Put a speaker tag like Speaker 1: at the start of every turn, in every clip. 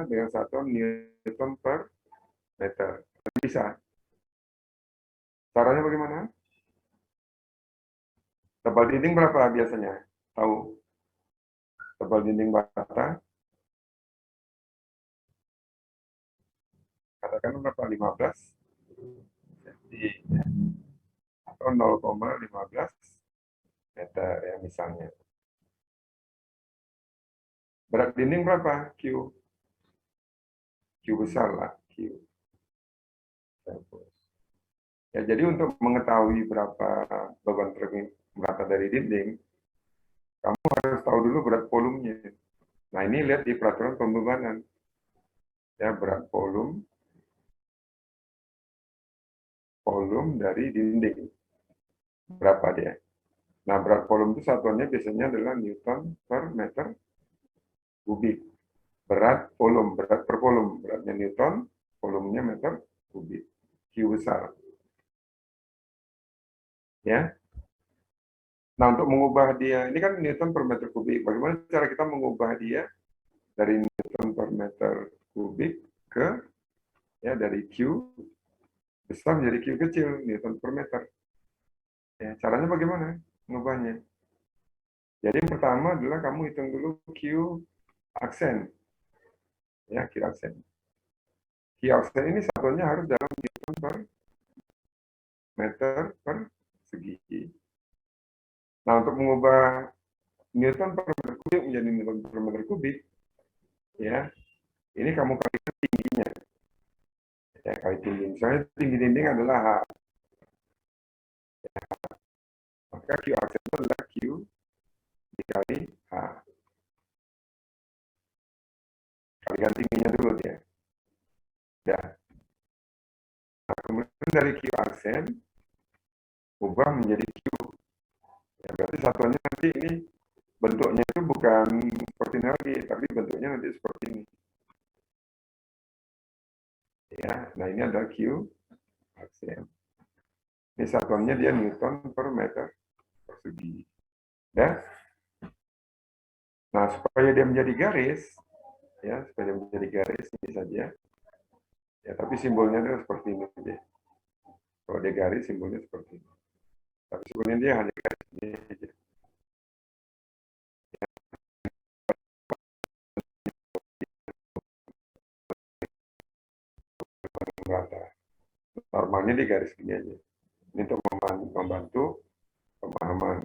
Speaker 1: dengan satuan Newton per meter. Bisa. Caranya bagaimana? Tebal dinding berapa biasanya? Tahu? Tebal dinding bata, katakan berapa? 15 cm atau 0,15 meter ya misalnya. Berat dinding berapa? Q. Q besar lah, Q. Ya, jadi untuk mengetahui berapa beban truk merata dari dinding, kamu harus tahu dulu berat volumenya. Nah, ini lihat di peraturan pembebanan. Ya, berat volume dari dinding. Berapa dia? Nah, berat volume itu satuannya biasanya adalah Newton per meter kubik. Berat per volume. Beratnya Newton, volumenya meter kubik. Q besar. Ya. Nah, untuk mengubah dia, ini kan Newton per meter kubik. Bagaimana cara kita mengubah dia dari Newton per meter kubik ke, ya, dari Q besar menjadi Q kecil, Newton per meter. Ya, caranya bagaimana mengubahnya? Jadi yang pertama adalah kamu hitung dulu Q aksen. Ya, Q aksen. Q aksen ini satunya harus dalam Newton per meter persegi. Nah, untuk mengubah Newton per meter kubik menjadi Newton per meter kubik, ya, ini kamu kalikan tingginya. Ya, kali tinggi. Misalnya tinggi dinding adalah H. Ya, maka Q aksen itu adalah Q dikali H. Kalikan tingginya dulu dia. Ya. Nah, kemudian dari Q aksen, ubah menjadi Q. Ya, berarti satuannya nanti ini bentuknya itu bukan seperti ini lagi, tapi bentuknya nanti seperti ini. Ya, nah ini adalah Q aksen. Ini satuannya dia Newton per meter persegi. Ya. Nah, supaya dia menjadi garis, ya, supaya dia menjadi garis ini saja. Ya, tapi simbolnya adalah seperti ini saja. Kalau dia garis, simbolnya seperti ini. Tapi sebenarnya dia hanya garis ini saja. Merata. Normalnya di garis gini aja. Ini untuk membantu pemahaman.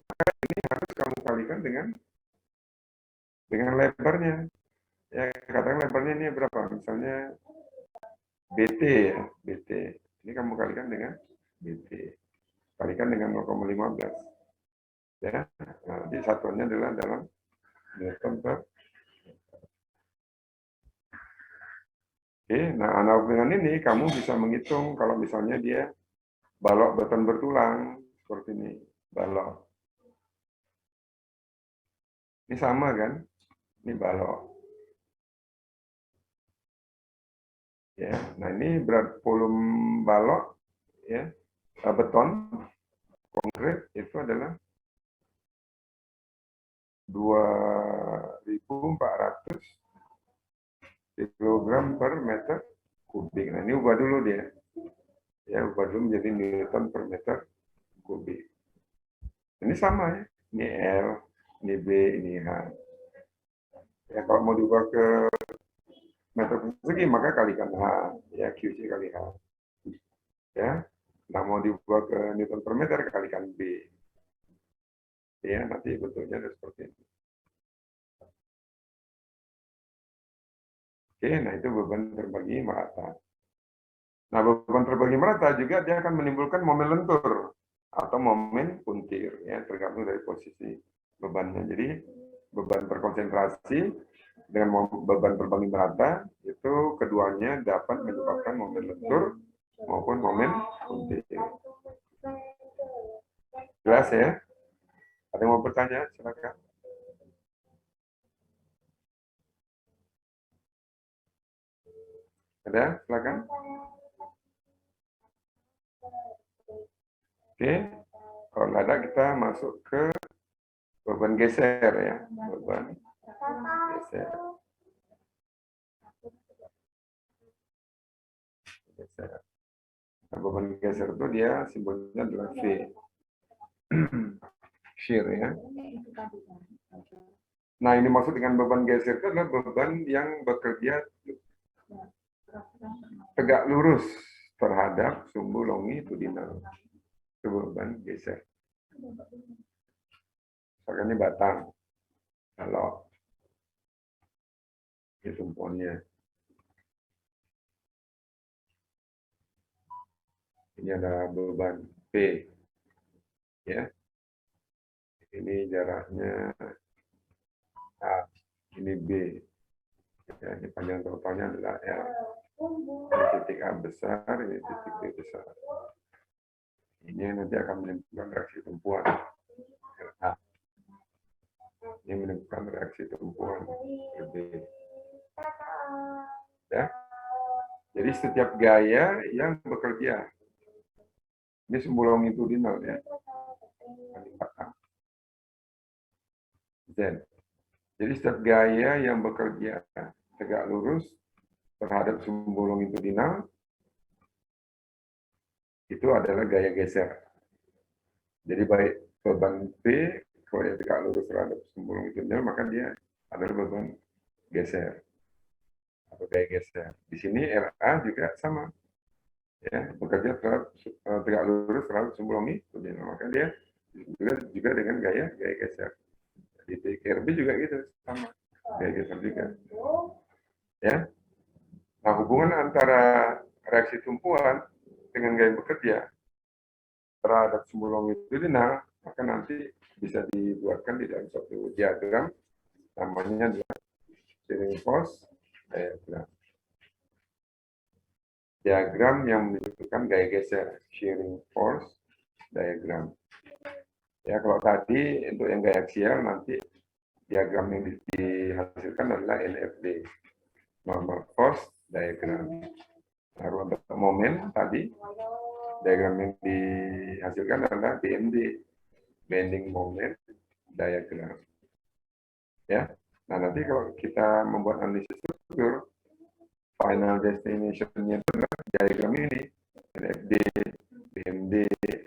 Speaker 1: Maka ini harus kamu kalikan dengan lebarnya. Ya, katakan lebarnya ini berapa? Misalnya BT ya, BT. Ini kamu kalikan dengan BT. Kalikan dengan 0,15. Ya, nah, di satuannya adalah dalam Newton per. Oke, nah analog dengan ini kamu bisa menghitung kalau misalnya dia balok beton bertulang seperti ini, balok. Ini sama kan? Ini balok. Ya, nah ini berat volume balok ya, beton konkret itu adalah 2.400 kilogram per meter kubik. Nah, ini ubah dulu dia. Ya, ubah dulu menjadi Newton per meter kubik. Ini sama ya. Ini L, ini B, ini H. Ya, kalau mau diubah ke meter persegi, maka kalikan H. Ya, QC kali H. Ya, nah mau diubah ke Newton per meter, kalikan B. Ya, nanti bentuknya ada seperti ini. Oke, nah itu beban terbagi merata. Nah, beban terbagi merata juga dia akan menimbulkan momen lentur atau momen puntir, ya, tergantung dari posisi bebannya. Jadi, beban terkonsentrasi dengan beban terbagi merata, itu keduanya dapat menyebabkan momen lentur maupun momen puntir. Jelas ya? Ada yang mau bertanya? Silakan. Ada? Silakan. Oke, kalau nggak ada kita masuk ke beban geser ya, beban geser. Geser. Nah, beban geser itu dia simbolnya adalah V. Shear ya. Nah, ini maksud dengan beban geser itu adalah beban yang bekerja tegak lurus terhadap sumbu longitudinal. Itu beban geser. Misalkan ini batang. Kalau ini tumpuannya. Ini adalah beban P. Ya. Ini jaraknya A. Ini B. Ya, ini panjang totalnya adalah L. Ini titik A besar, ini titik B besar. Ini nanti akan menimbulkan reaksi tumpuan. LA. Ini menimbulkan reaksi tumpuan B. Ya. Jadi setiap gaya yang bekerja. Ini sumbu longitudinal ya. Z. Jadi setiap gaya yang bekerja tegak lurus terhadap sumbu longitudinal itu adalah gaya geser. Jadi baik beban P kalau dia tegak lurus terhadap sumbu longitudinal maka dia adalah beban geser atau gaya geser. Di sini RA juga sama, ya bekerja terhadap tegak lurus terhadap sumbu longitudinal maka dia juga dengan gaya geser. Di RB juga gitu sama gaya geser juga. Ya. Nah, hubungan antara reaksi tumpuan dengan gaya bekerja terhadap sumbu longitudinal maka nanti bisa dibuatkan di dalam suatu diagram namanya adalah shearing force diagram. Diagram yang menunjukkan gaya geser, shearing force diagram. Ya, kalau tadi untuk yang gaya aksial nanti diagram yang dihasilkan adalah NFD, normal force diagram. Nah, untuk momen tadi diagram yang dihasilkan adalah BMD, bending moment diagram. Ya. Nah, nanti kalau kita membuat analisis struktur, final destination-nya itu adalah diagram ini, NFD, BMD,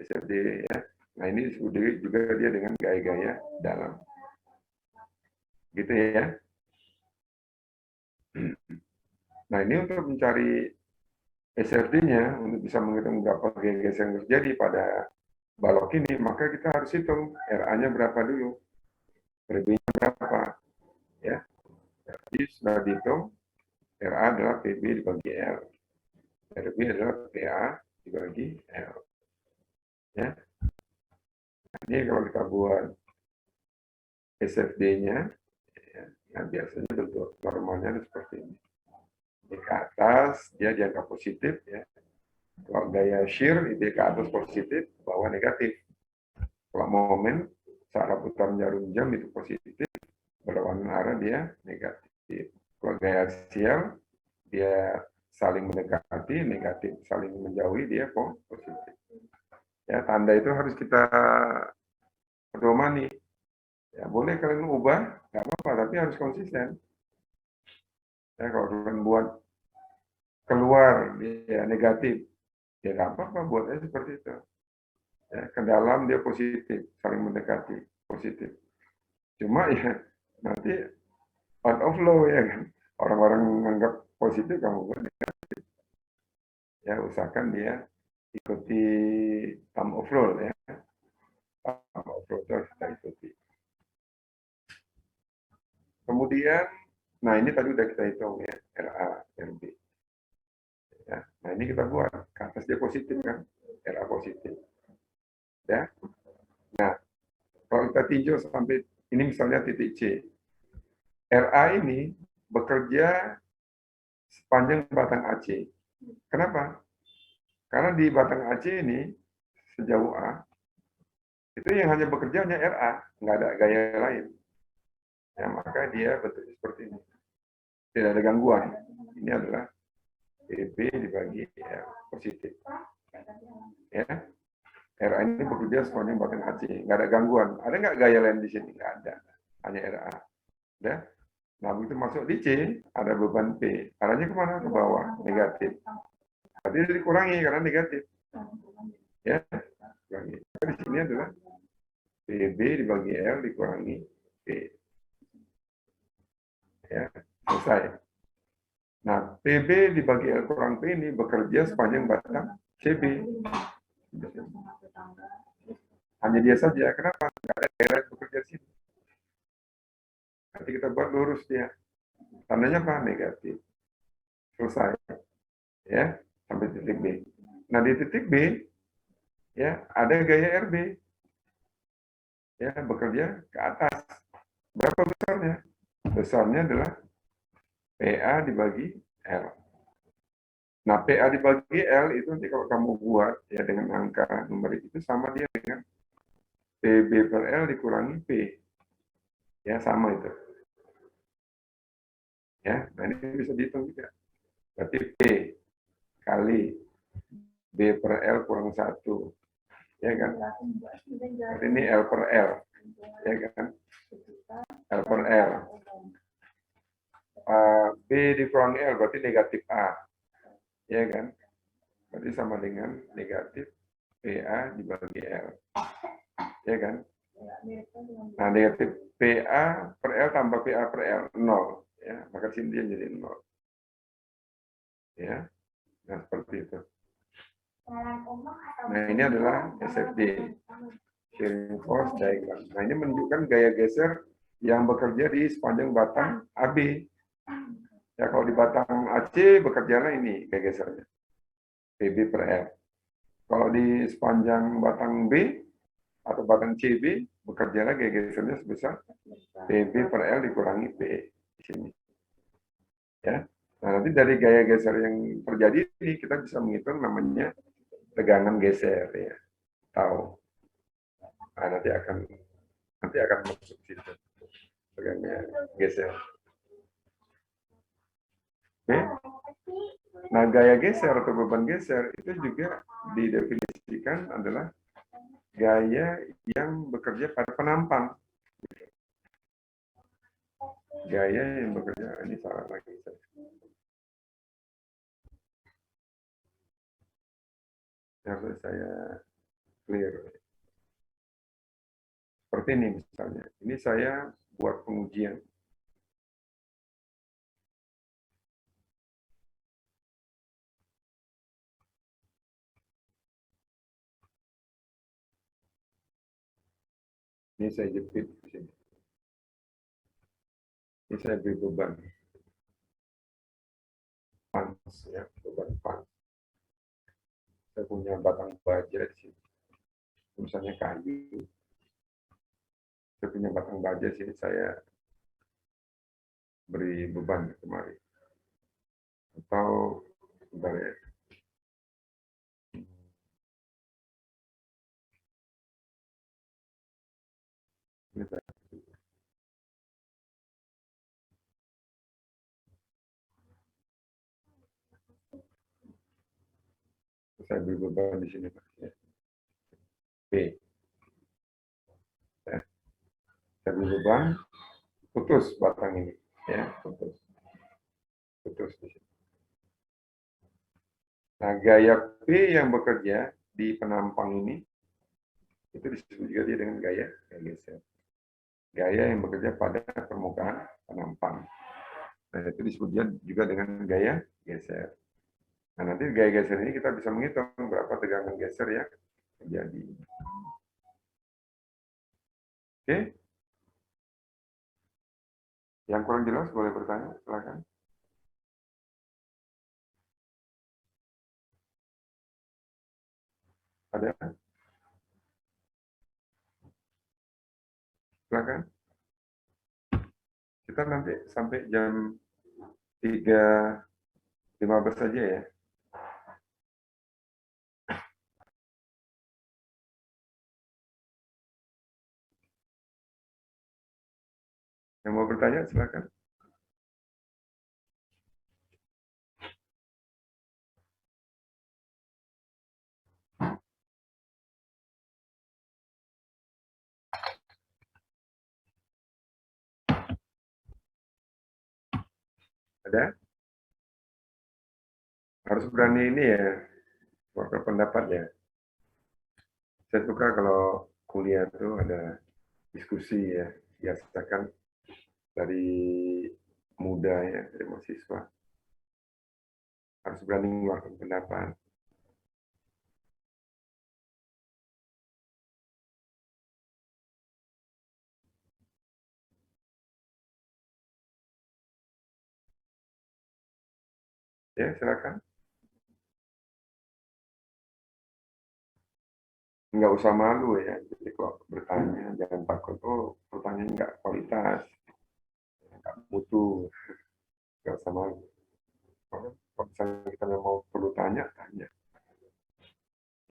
Speaker 1: SFD ya. Nah, ini disebut juga dia dengan gaya-gaya dalam. Gitu ya. Nah, ini untuk mencari SFD-nya, untuk bisa menghitung berapa gaya geser yang terjadi pada balok ini, maka kita harus hitung RA-nya berapa dulu, RB-nya berapa, ya. Jadi sudah dihitung, RA adalah PB dibagi L, RB adalah PA dibagi L, ya. Ini kalau kita buat SFD-nya, ya, nah biasanya bentuk normalnya seperti ini. Ini ke atas, dia dianggap positif, ya. Kalau gaya shear, itu ke atas positif, bawah negatif. Kalau momen, searah putar jarum jam itu positif, berlawanan arah dia negatif. Kalau gaya aksial, dia saling mendekati, negatif. Saling menjauhi, dia positif. Ya, tanda itu harus kita pedomani. Ya, boleh kalian ubah, nggak apa-apa, tapi harus konsisten. Ya, kalau kalian buat keluar dia negatif, ya nggak apa-apa, buat aja seperti itu. Ya, ke dalam dia positif, saling mendekati, positif. Cuma ya nanti out of flow ya kan. Orang-orang menganggap positif, kamu buat negatif. Ya, usahakan dia ikuti thumb of roll ya. Thumb of roll itu harus kita ikuti. Kemudian, nah ini tadi udah kita hitung ya, RA, RB. Ya, nah ini kita buat, ke atas dia positif kan, RA positif. Ya, nah kalau kita tinjau sampai ini misalnya titik C, RA ini bekerja sepanjang batang AC. Kenapa? Karena di batang AC ini sejauh A itu yang hanya bekerja hanya RA, nggak ada gaya lain. Ya, maka dia bentuknya seperti ini. Tidak ada gangguan. Ini adalah PB dibagi L positif. Ya. RA ini bekerja sepanjang batang AC, nggak ada gangguan. Ada nggak gaya lain di sini? Nggak ada, hanya RA. Udah. Nah, begitu masuk di C, ada beban P. Arahnya kemana? Ke bawah, negatif. Berarti dikurangi karena negatif. Ya, kurangi. Di sini adalah PB dibagi L dikurangi P. Ya, selesai. Nah, PB dibagi L kurang P ini bekerja sepanjang batang CB. Hanya dia saja. Kenapa? Nggak ada daerah yang bekerja di sini. Nanti kita buat lurus dia. Tandanya apa? Negatif. Selesai. Ya, sampai titik B. Nah, di titik B, ya ada gaya RB. Ya, bekerja ke atas. Berapa besarnya? Besarnya adalah PA dibagi L. Nah, PA dibagi L itu nanti kalau kamu buat ya dengan angka numerik itu sama dia dengan PB per L dikurangi P. Ya, sama itu. Ya, nah ini bisa dihitung juga. Berarti P kali B per L kurang 1. Ya kan? Berarti ini L per L. Ya kan? L per L. B dikurangi L berarti negatif A. Ya kan? Berarti sama dengan negatif PA dibagi L. Ya kan? Nah, negatif PA per L tambah PA per L, 0. Ya, maka sini dia jadi 0. Ya, nah seperti itu. Nah, ini adalah SFD, Shearing Force Diagram. Nah, ini menunjukkan gaya geser yang bekerja di sepanjang batang AB. Ya, kalau di batang AC bekerjanya ini gaya gesernya, PB per L. Kalau di sepanjang batang B atau batang CB, bekerjanya gaya gesernya sebesar PB per L dikurangi P di sini. Ya. Nah, nanti dari gaya geser yang terjadi ini kita bisa menghitung namanya tegangan geser ya. Tahu. Nah, nanti akan masuk situ. Tegangan geser. Oke. Nah, gaya geser atau beban geser itu juga didefinisikan adalah gaya yang bekerja pada penampang. Gaya yang bekerja, ini salah lagi. Harus saya clear. Seperti ini misalnya. Ini saya buat pengujian. Ini saya jepit di sini. Ini saya beri beban. Pans ya, beban pans. Saya punya batang baja di sini. Misalnya kayu. Saya punya batang baja di sini, saya beri beban kemari. Atau bentar ya. Ini saya beri beban di sini Pak. Ya. B. Ya. Saya beri beban, putus batang ini. Ya, putus. Putus di sini. Nah, gaya P yang bekerja di penampang ini itu disebut juga dia dengan gaya geser. Gaya yang bekerja pada permukaan penampang. Nah, itu disebut juga dengan gaya geser. Nah, nanti gaya geser ini kita bisa menghitung berapa tegangan geser yang terjadi. Oke? Yang kurang jelas boleh bertanya, silakan. Ada? Silakan. Kita nanti sampai jam 3.15 saja ya. Yang mau bertanya, silakan. Ada? Harus berani ini ya, berpendapat ya. Saya suka kalau kuliah itu ada diskusi ya, biasakan dari muda ya, dari mahasiswa. Harus berani mengeluarkan pendapat. Ya, silakan. Nggak usah malu ya. Jadi kalau bertanya, jangan takut. Oh, pertanyaan nggak kualitas, nggak mutu. Nggak usah malu. Kalau misalnya kita mau perlu tanya, tanya.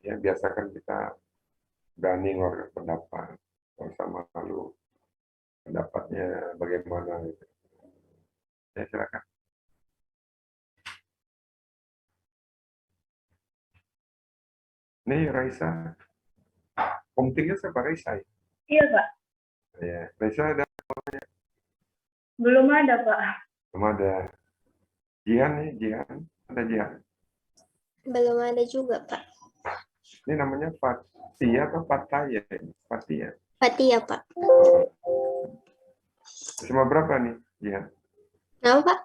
Speaker 1: Ya, biasakan kita berani mengeluarkan pendapat. Nggak usah malu. Pendapatnya bagaimana. Gitu. Ya, silakan. Nih, Raisa. Komtingnya siapa Raisa?
Speaker 2: Iya, Pak.
Speaker 1: Ya, Raisa ada.
Speaker 2: Belum ada, Pak.
Speaker 1: Belum ada. Jihan nih, Jihan. Ada Jihan.
Speaker 3: Belum ada juga, Pak.
Speaker 1: Ini namanya Fatia atau Fataya? Fatia.
Speaker 3: Fatia, Pak.
Speaker 1: SMA berapa nih, Jihan?
Speaker 3: Kenapa, Pak?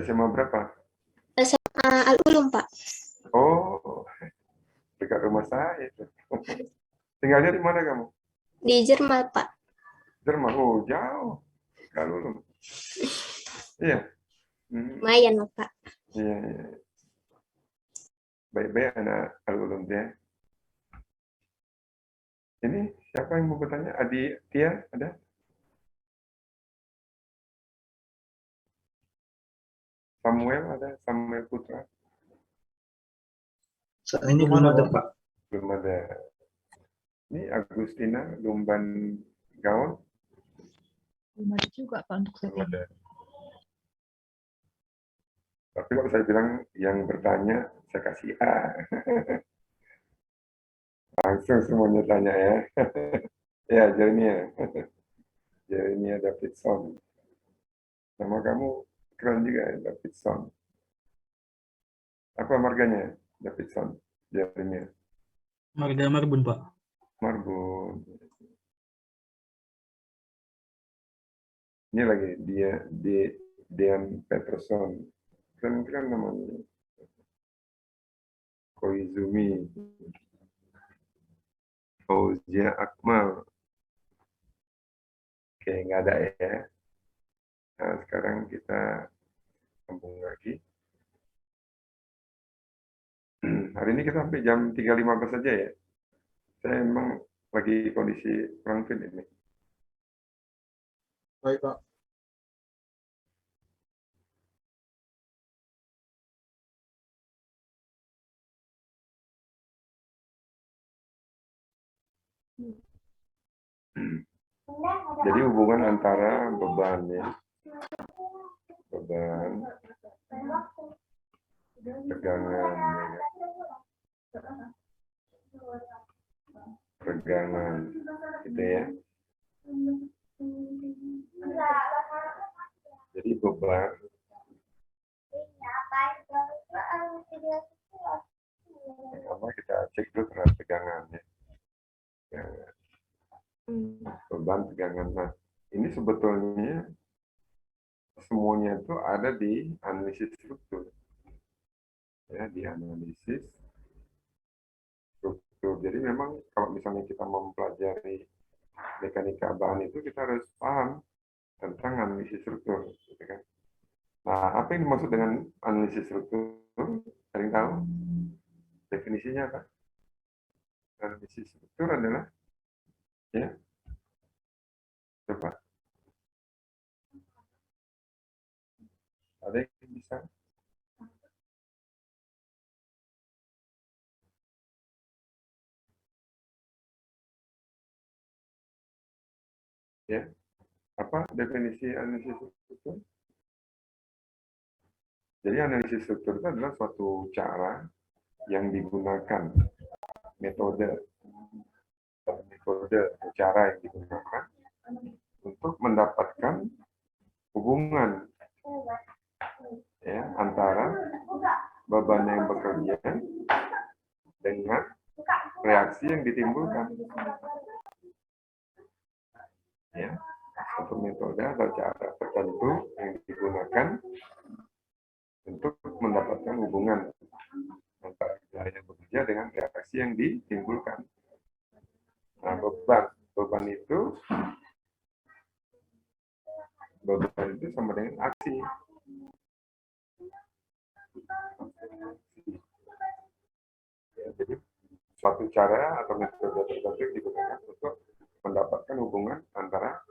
Speaker 1: SMA berapa?
Speaker 3: SMA Al-Ulum, Pak.
Speaker 1: Oh, dekat rumah saya. Tinggalnya di mana kamu?
Speaker 3: Di Jerman, Pak.
Speaker 1: Jerman. Oh, jauh. Kalau lu. Iya.
Speaker 3: Lumayan, Pak.
Speaker 1: Iya, iya. Baik-baik anak alumni ya. Ini siapa yang mau bertanya? Adi Tia ada? Samuel ada? Samuel Putra?
Speaker 4: Saat ini belum ada, Pak.
Speaker 1: Belum ada. Ini Agustina Lumban Gaon.
Speaker 5: Belum ada juga Pak untuk saat
Speaker 1: Belum
Speaker 5: ini.
Speaker 1: ada. Tapi kalau saya bilang yang bertanya, saya kasih A. Langsung semuanya tanya ya. Ya, Jeremia. Jeremia Davidson. Nama kamu keren juga ya, Davidson. Apa marganya, Davidson? Jeremia.
Speaker 4: Marga Marbun, Pak.
Speaker 1: Marbun. Ini lagi Dean Peterson. Keren namanya. Koizumi. Fauzia Akmal. Oke, nggak ada ya. Nah, sekarang kita sambung lagi. Hari ini kita sampai jam 3.15 saja ya. Saya emang lagi kondisi kurang fit ini.
Speaker 4: Baik, Pak.
Speaker 1: Jadi hubungan antara beban ya. Beban, tegangan, pegangan, gitu ya. Jadi beban, pertama kita cek dulu terhadap tegangan ya. Beban, tegangan. Nah, ini sebetulnya semuanya itu ada di analisis struktur. Ya, di analisis struktur. Jadi memang kalau misalnya kita mempelajari mekanika bahan itu kita harus paham tentang analisis struktur, gitu kan? Nah, apa yang dimaksud dengan analisis struktur? Ada yang tahu? Definisinya apa? Analisis struktur adalah, ya, coba. Ada yang bisa? Ya, apa definisi analisis struktur? Jadi analisis struktur itu adalah suatu cara yang digunakan, metode atau cara yang digunakan untuk mendapatkan hubungan ya, antara beban yang bekerja dengan reaksi yang ditimbulkan. Ya, satu metode atau cara tertentu yang digunakan untuk mendapatkan hubungan antara gaya yang bekerja dengan reaksi yang ditimbulkan. Nah, beban itu sama dengan aksi. Ya, jadi suatu cara atau metode tertentu yang digunakan untuk mendapatkan hubungan antara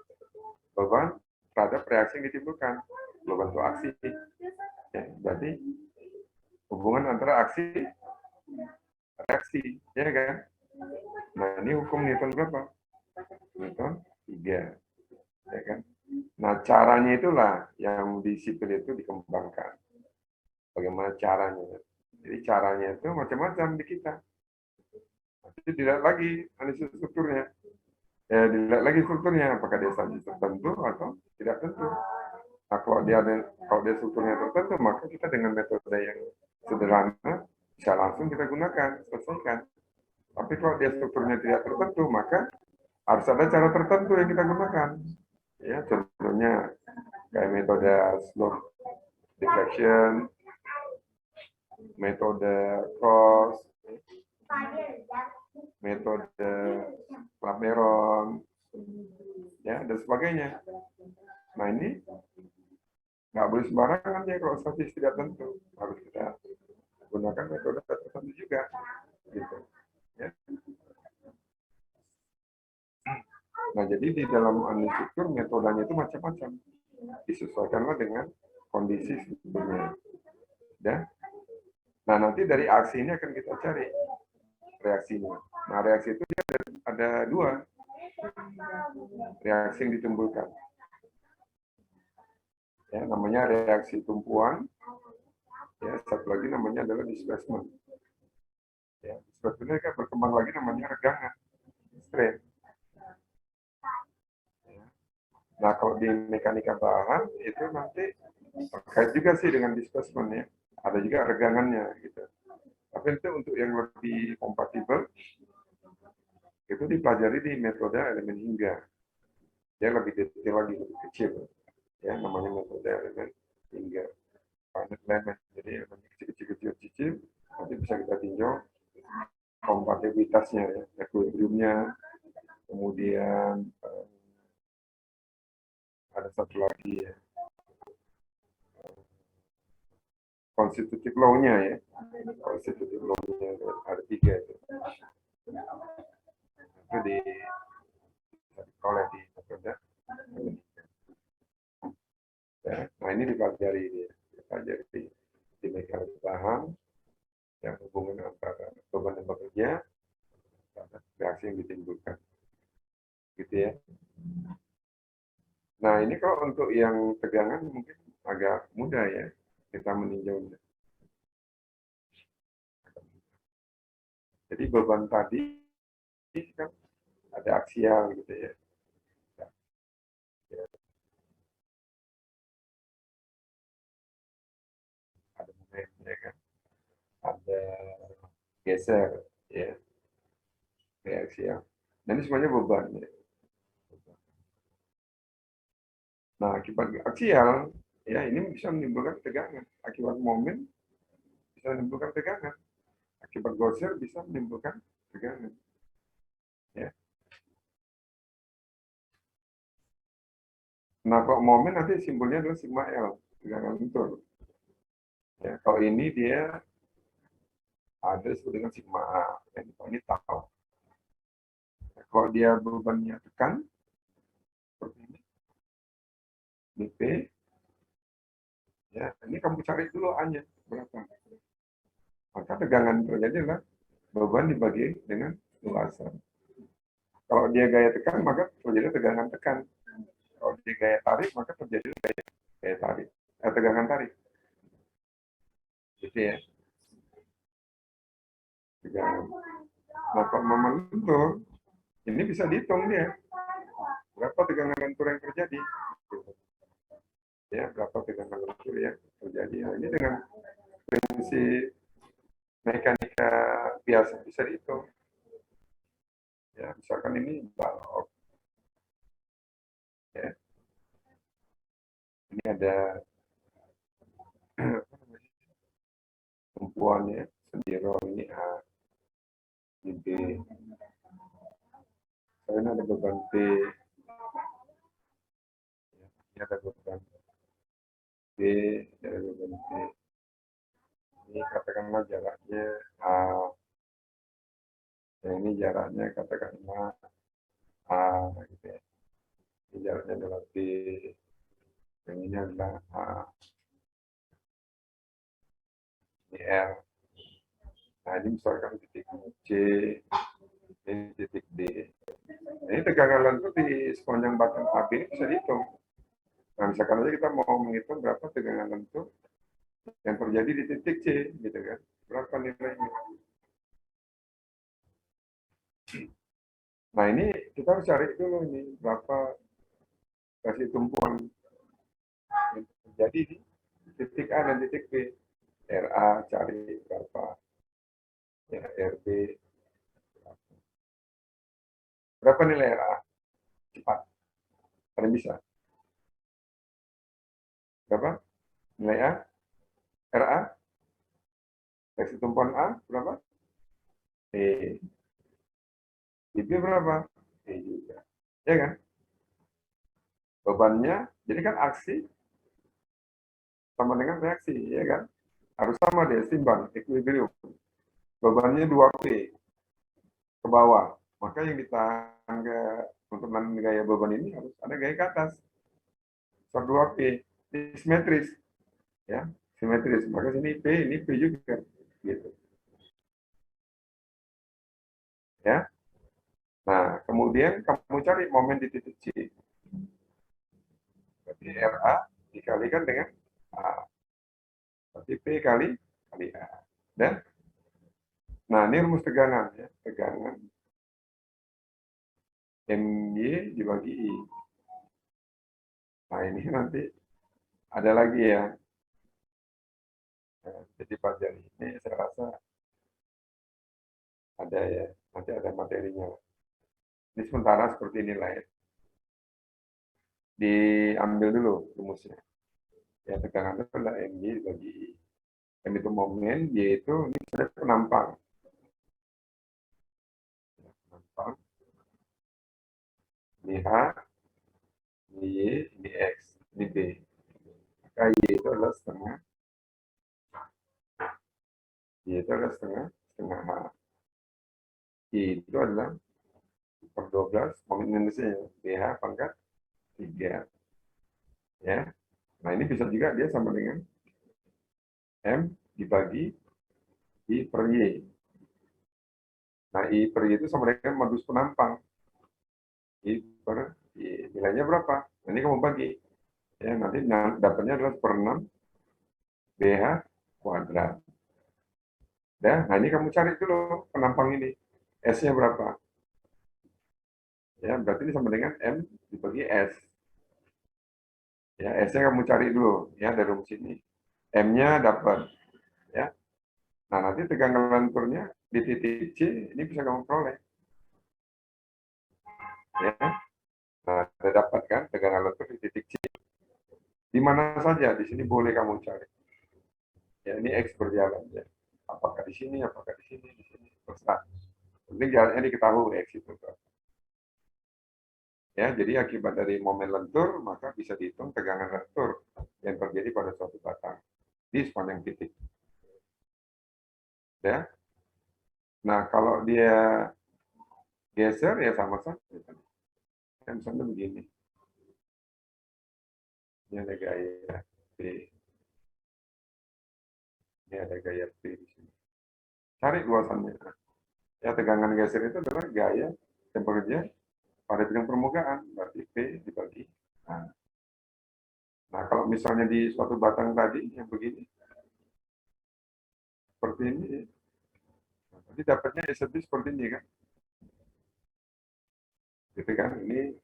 Speaker 1: beban terhadap reaksi yang ditimbulkan. Beban itu aksi. Ya, berarti hubungan antara aksi reaksi, ya kan? Nah, ini hukum Newton berapa? Newton 3. Ya kan? Nah, caranya itulah yang di sipil itu dikembangkan. Bagaimana caranya? Jadi caranya itu macam-macam di kita. Jadi dilihat lagi analisis strukturnya. Ya, dilihat lagi strukturnya, apakah dia saji tertentu atau tidak tentu. Nah, kalau dia strukturnya tertentu, maka kita dengan metode yang sederhana bisa langsung kita gunakan, selesaikan. Tapi kalau dia strukturnya tidak tertentu, maka harus ada cara tertentu yang kita gunakan. Ya, contohnya kayak metode slope deflection, metode cross, metode Clapeyron, ya, dan sebagainya. Nah, ini nggak boleh sembarangan ya kalau statis tidak tentu. Harus kita gunakan metode tertentu juga. Gitu. Ya. Nah, jadi di dalam analisis struktur metodenya itu macam-macam. Disesuaikanlah dengan kondisi strukturnya. Ya. Nah, nanti dari aksi ini akan kita cari reaksinya. Nah, reaksi itu ada dua reaksi yang ditimbulkan. Ya, namanya reaksi tumpuan. Ya, satu lagi namanya adalah displacement. Ya, displacement kan berkembang lagi namanya regangan, strain. Ya. Nah, kalau di mekanika bahan itu nanti terkait juga sih dengan displacement ya. Ada juga regangannya gitu. Tapi itu untuk yang lebih kompatibel itu dipelajari di metode elemen hingga. Dia lebih detail lagi, lebih kecil. Ya, namanya metode elemen hingga. Finite element. Jadi elemen kecil-kecil, nanti bisa kita tinjau kompatibilitasnya, ya, equilibriumnya, kemudian ada satu lagi ya, constitutive law-nya ya, constitutive law-nya ada 3 itu. Itu diperoleh di metode. Ya, nah ini dipelajari di mekanika bahan yang hubungan antara beban yang bekerja dan reaksi yang ditimbulkan, gitu ya. Nah ini kalau untuk yang tegangan mungkin agak mudah ya kita meninjaunya. Jadi beban tadi kan ada aksial gitu ya. Ada momen ya kan. Ada geser ya. Reaksial. Dan ini semuanya beban ya. Nah, akibat aksial ya ini bisa menimbulkan tegangan. Akibat momen bisa menimbulkan tegangan. Akibat geser bisa menimbulkan tegangan. Ya. Nah, kalau momen nanti simbolnya adalah sigma L, tegangan lentur. Ya, kalau ini dia ada disebut dengan sigma A, dan ini tau. Nah, kalau dia bebannya tekan, seperti ini, BP, ya, ini kamu cari dulu A-nya berapa. Maka tegangan terjadi adalah beban dibagi dengan luasan. Kalau dia gaya tekan, maka terjadi tegangan tekan. Kalau dia gaya tarik, maka terjadi gaya tarik. Tegangan tarik. Gitu ya. Tegangan. Nah, kalau momen lentur, ini bisa dihitung dia. Berapa tegangan lentur yang terjadi. Ya, berapa tegangan lentur yang terjadi. Nah, ini dengan prinsip mekanika biasa bisa dihitung. Ya, misalkan ini balok. Ya, ini ada tumpuannya sendiri, ini A, ini B. Ini ada beban B, ini ada beban B, ini ada beban B. Ini katakanlah jaraknya A, ya, ini jaraknya katakanlah A, gitu ya. Ini jaraknya adalah B, yang ini adalah A, ini R. Nah, ini misalkan titik C, ini titik D. Nah, ini tegangan lentur di sepanjang batang AB ini bisa dihitung. Nah, misalkan aja kita mau menghitung berapa tegangan lentur yang terjadi di titik C, gitu kan? Berapa nilainya? Nah, ini kita harus cari dulu ini berapa kasih tumpuan yang terjadi di titik A dan titik B. RA cari berapa, ya RB berapa nilai RA? Cepat, kalian bisa? Berapa nilai A? RA? Kasih tumpuan A berapa? E. B berapa? E juga. Ya kan? Bebannya, jadi kan aksi sama dengan reaksi, ya kan? Harus sama deh, seimbang, equilibrium. Bebannya 2P ke bawah. Maka yang ditahan untuk gaya beban ini harus ada gaya ke atas. 2P, simetris. Ya, simetris. Maka sini P, ini P juga. Gitu. Ya. Nah, kemudian kamu cari momen di titik C. Berarti RA dikalikan dengan A. Berarti P kali A. Dan, nah ini rumus tegangan. Ya. Tegangan MY dibagi I. Nah ini nanti ada lagi ya. Jadi pelajaran ini saya rasa ada ya. Nanti ada materinya. Ini sementara seperti inilah ya. Diambil dulu rumusnya. Ya tegangan itu adalah MY dibagi I. M itu momen, Y itu ini sudah penampang. Penampang. Ini H, ini Y, ini X, ini B. Maka Y itu adalah setengah. Y itu adalah setengah H. Y itu adalah per 12, momen Indonesia BH pangkat 3. Ya. Nah ini bisa juga dia sama dengan M dibagi I per Y. Nah I per Y itu sama dengan modus penampang. I per Y. Nilainya berapa? Nah, ini kamu bagi. Ya, nanti dapatnya adalah per 6 BH kuadrat. Nah ini kamu cari dulu penampang ini. S-nya berapa? Ya, berarti ini sama dengan M dibagi S. Ya, S-nya kamu cari dulu ya dari rumus ini. M-nya dapat. Ya. Nah, nanti tegangan lenturnya di titik C ini bisa kamu peroleh. Ya. Nah, ada dapat kan tegangan lentur di titik C. Di mana saja di sini boleh kamu cari. Ya, ini X berjalan ya. Apakah di sini, apakah di sini, terserah. Penting jaraknya diketahui X itu. Ya, jadi akibat dari momen lentur, maka bisa dihitung tegangan lentur yang terjadi pada suatu batang di sepanjang titik. Ya. Nah, kalau dia geser ya sama saja. Ya, misalnya begini. Ini ada gaya P. Ini ada gaya P di sini. Cari luasannya. Ya, tegangan geser itu adalah gaya yang bekerja pada bidang permukaan, berarti P dibagi. Nah, kalau misalnya di suatu batang tadi yang begini, seperti ini, nanti dapatnya SB seperti ini kan. Gitu kan, ini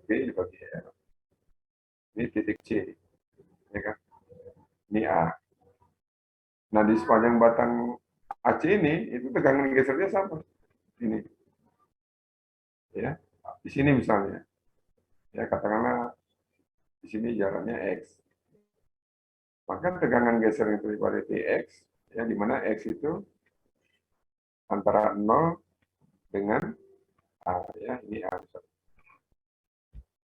Speaker 1: P dibagi R. Ini titik C, ya kan? Ini A. Nah, di sepanjang batang AC ini, itu tegangan gesernya sama. Ini. Ya, di sini misalnya. Ya, katakanlah di sini jaraknya X. Maka tegangan geser yang terjadi pada Tx, ya, di mana X itu antara 0 dengan A, ya, ini A.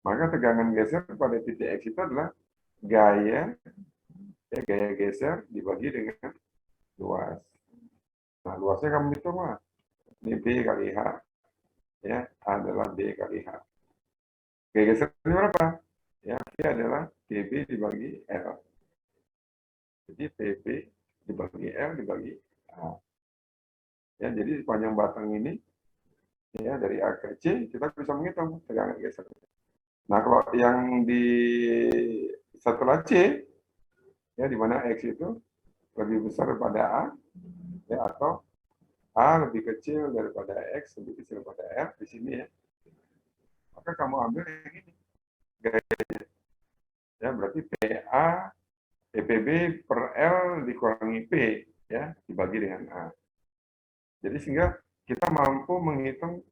Speaker 1: Maka tegangan geser pada titik X itu adalah gaya, ya, gaya geser dibagi dengan luas. Nah, luasnya kamu hitung lah. Ini B kali H, ya, A adalah B kali H. Gaya gesernya berapa? Ya, V adalah PB dibagi L. Jadi PB dibagi L dibagi A. Ya, jadi sepanjang batang ini, ya, dari A ke C, kita bisa menghitung tegangan geser. Nah, kalau yang di setelah C, ya, di mana X itu lebih besar daripada A, ya, atau A lebih kecil daripada X, lebih kecil daripada R, di sini, ya, maka kamu ambil yang ini, gayanya. Ya, berarti PA, PB per L dikurangi P, ya, dibagi dengan A. Jadi sehingga kita mampu menghitung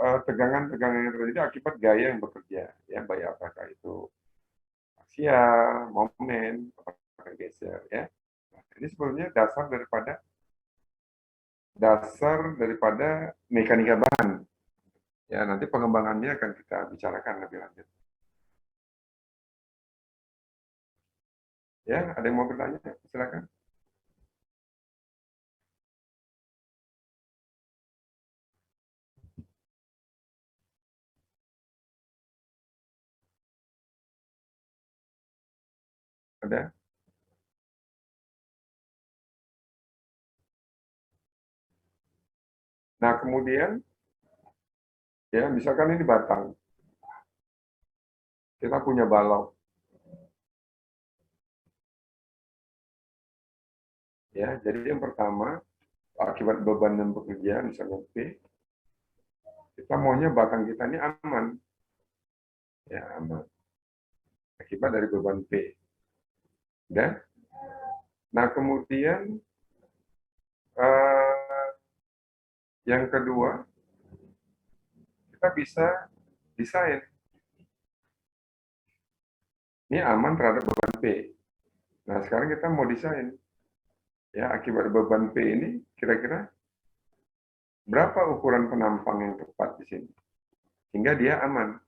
Speaker 1: tegangan-tegangan yang terjadi akibat gaya yang bekerja, ya, baik apakah itu aksial, momen, apakah geser, ya. Nah, ini sebenarnya dasar daripada mekanika bahan. Ya, nanti pengembangannya akan kita bicarakan lebih lanjut. Ya, ada yang mau bertanya? Silakan. Ada? Nah, kemudian, ya, misalkan ini batang. Kita punya balok. Ya, jadi yang pertama, akibat beban yang bekerja, misalnya P, kita maunya batang kita ini aman. Ya, aman. Akibat dari beban P. Dan, nah, kemudian, yang kedua, kita bisa desain. Ini aman terhadap beban P. Nah, sekarang kita mau desain. Ya, akibat beban P ini, kira-kira berapa ukuran penampang yang tepat di sini? Sehingga dia aman.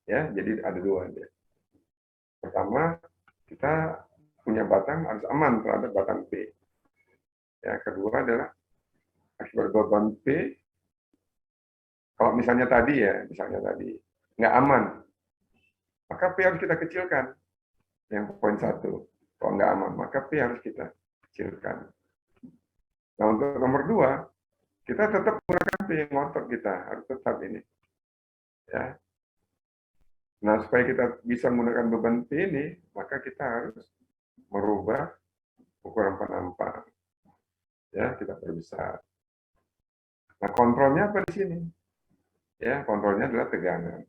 Speaker 1: Ya, jadi ada dua. Ya. Pertama, kita punya batang harus aman terhadap batang P. Ya, kedua adalah akibat beban P, kalau misalnya tadi nggak aman, maka P harus kita kecilkan. Yang poin 1, kalau nggak aman, maka P harus kita kecilkan. Nah, untuk nomor 2, kita tetap menggunakan P yang ngotot kita, harus tetap ini. Ya. Nah, supaya kita bisa menggunakan beban P ini, maka kita harus merubah ukuran penampang. Ya, kita perbesar. Nah, kontrolnya apa di sini? Ya, kontrolnya adalah tegangan.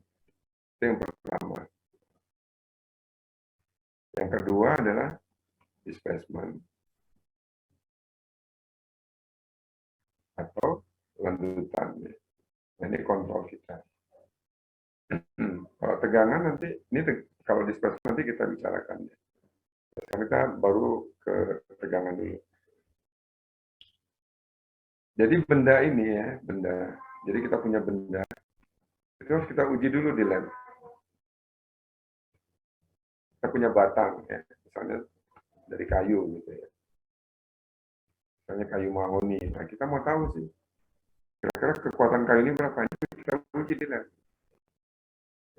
Speaker 1: Itu yang pertama. Yang kedua adalah displacement atau lanjutan. Nah, ini kontrol kita. Kalau tegangan nanti, kalau displacement nanti kita bicarakan. Sekarang kita baru ke tegangan dulu. Jadi benda ini, ya, benda. Jadi kita punya benda. Itu harus kita uji dulu di lab. Kita punya batang, ya, misalnya dari kayu gitu ya. Misalnya kayu mahoni. Nah, kita mau tahu sih, kira-kira kekuatan kayu ini berapa? Ini kita uji di lab.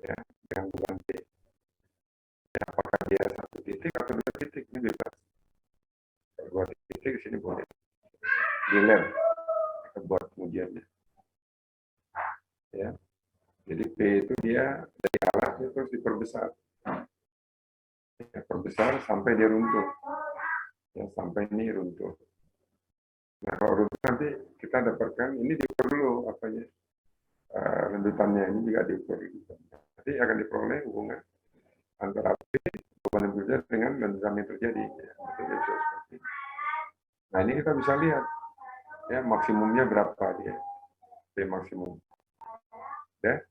Speaker 1: Ya, dengan beban P. Ya, apakah dia 1 titik atau 2 titik, ini bebas. Kalau 2 titik di sini boleh. Di lab kita buat pengujiannya. Ya. Jadi P itu dia dari alat itu terus diperbesar. Ya, perbesar sampai dia runtuh. Ya, sampai ini runtuh. Nah, kalau runtuh nanti kita dapatkan, ini diukur dulu apanya. Rendutannya ini juga diukur. Nanti akan diperoleh hubungan antara P beban kerja dengan letusan yang terjadi. Ya. Nah ini kita bisa lihat ya maksimumnya berapa dia, P maksimum. Ya.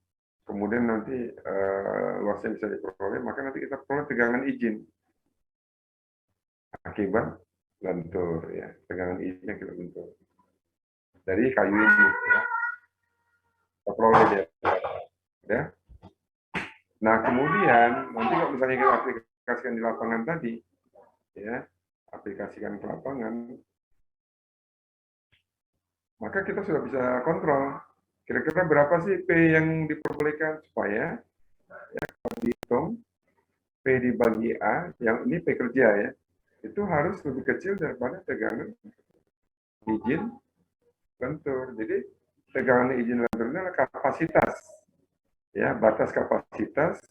Speaker 1: Kemudian nanti luasnya bisa diperoleh, maka nanti kita peroleh tegangan izin akibat lentur ya, tegangan izin akibat lentur dari kayu ini ya. Kita peroleh dia ya. Nah kemudian nanti kalau misalnya kita aplikasikan di lapangan tadi ya, aplikasikan ke lapangan, maka kita sudah bisa kontrol kira-kira berapa sih P yang diperbolehkan supaya ya, kalau dihitung P dibagi A, yang ini P kerja ya, itu harus lebih kecil daripada tegangan izin lentur. Jadi tegangan izin lentur ini adalah kapasitas, ya batas kapasitas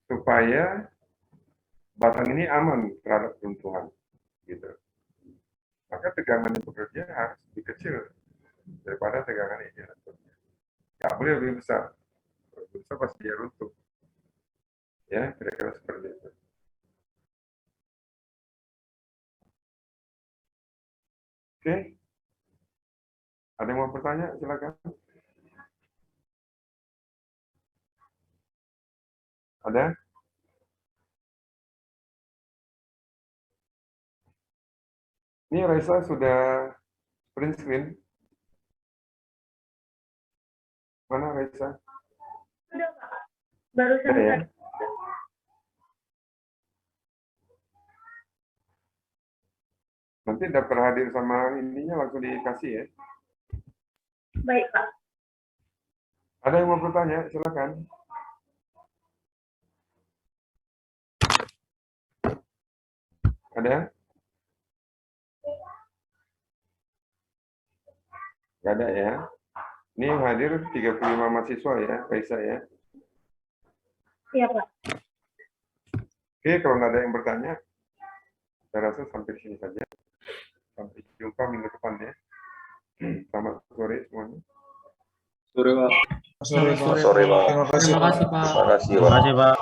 Speaker 1: supaya batang ini aman terhadap runtuhan, gitu. Maka tegangan yang bekerja harus lebih kecil daripada tegangan izin lentur. Nggak boleh lebih besar. Lebih besar pasti dia runtuh. Ya, kira-kira seperti itu. Oke. Ada yang mau bertanya? Silakan. Ada? Ini Raisa sudah print screen. Mana Raisa?
Speaker 2: Sudah, Pak. Barusan
Speaker 1: Ada ya?
Speaker 2: tadi.
Speaker 1: Nanti daftar hadir sama ininya langsung dikasih ya.
Speaker 2: Baik, Pak.
Speaker 1: Ada yang mau bertanya? Silakan. Ada? Nggak ada ya? Ini yang hadir 35 mahasiswa ya, Raisa ya.
Speaker 2: Iya, Pak.
Speaker 1: Oke, kalau nggak ada yang bertanya, saya rasa sampai sini saja. Sampai jumpa minggu depan ya. Selamat sore semuanya.
Speaker 6: Sore, Pak.
Speaker 4: Sore, Pak.
Speaker 7: Sore, Pak.
Speaker 4: Terima kasih, Pak.
Speaker 7: Terima kasih,
Speaker 6: Terima
Speaker 7: Pak.
Speaker 6: kasih, Pak.